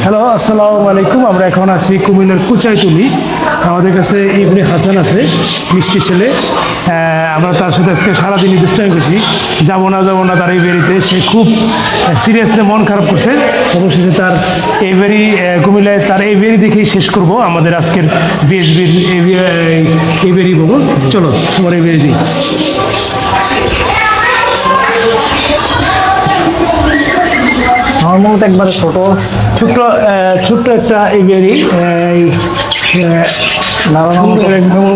Hello, আসসালামু আলাইকুম। আমরা এখন আছি কুমিল্লার কুচাইতুলি। আমাদের কাছে ইবনে হাসান আছে, মিষ্টি ছেলে। আমরা তার সাথে আজকে সারাদিনই দুষ্টামি করছি, যাবো না তার এই বেরিতে। সে খুব সিরিয়াসলি মন খারাপ করছে। অবশেষে তার এই বেরি কুমিল্লায় তার এই বেরি দেখেই শেষ করব আমাদের আজকের বিএসবির এই বেরি ভ্রমণ। চলো তোমার এই বেরি দিই। আমার মতো একবারে ছোট ছোট্ট একটা এভিয়ারি, এবং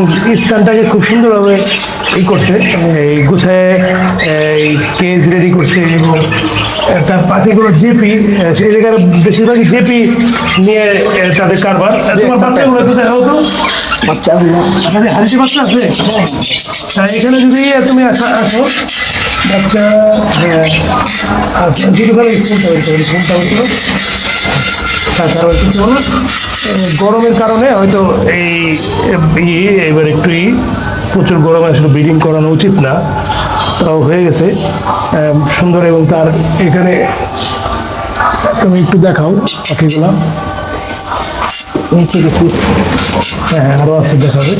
স্থানটাকে খুব সুন্দরভাবে করছে, এই গুছায় এই কেজ রেডি করছে। এবং তার পাখিগুলো জেপি, সেই জায়গার বেশিরভাগই জেপি নিয়ে তাদের কারবার। তোমার বাচ্চাগুলো কোথায় হতো? বাচ্চাগুলো আপনাদের হাসি বাচ্চা আছে? তাই এখানে যদি তুমি আসো বাচ্চা, গরমের কারণে হয়তো এবার একটু প্রচুর গরমে আসলে ব্রিডিং করানো উচিত না, তাও হয়ে গেছে সুন্দর। এবং তার এখানে তুমি একটু দেখাও পাখিগুলা। নিচে দেখি। হ্যাঁ, আরো আছে, দেখাবে।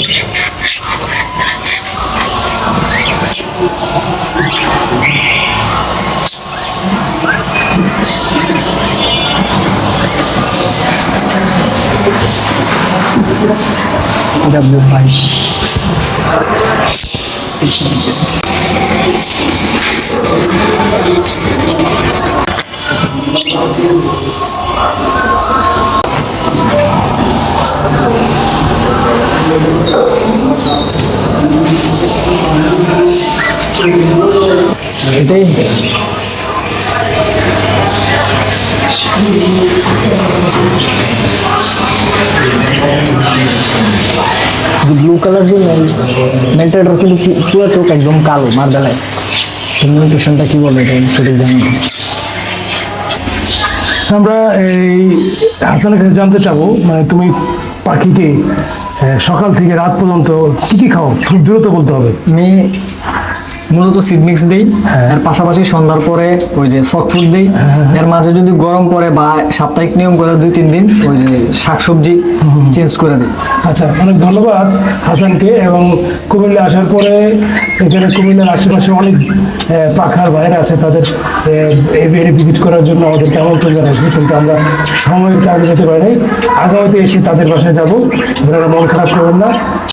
ভাই এটাই ব্লু কালার যে মেলটাটার কিন্তু পুরো চোখ একদম কালো মার্বেলায়। কমিউনিকেশনটা কি বলে এটা সঠিক জানি না। আমরা এই হাসানের কাছে জানতে চাবো, মানে তুমি পাখিকে সকাল থেকে রাত পর্যন্ত কি কি খাও? খুব দ্রুত বলতে হবে। আমি মূলত সিড মিক্স দিই, এর পাশাপাশি সন্ধ্যার পরে ওই যে সফট ফুড দিই। এর মাঝে যদি গরম পড়ে বা সাপ্তাহিক নিয়ম করে 2-3 দিন ওই যে শাকসবজি চেঞ্জ করে দিই। আচ্ছা, অনেক ধন্যবাদ হাসানকে। এবং কুমিল্লা আসার পরে এখানে কুমিল্লার আশেপাশে অনেক পাখার বাইরে আছে, তাদের এই বেড়ে ভিজিট করার জন্য আমাদেরকে আমন্ত্রণ জানাচ্ছি, কিন্তু আমরা সময়ের কারণে যেতে পারি নাই। আগামীতে এসে তাদের বাসায় যাবো, আপনারা মন খারাপ করবেন না।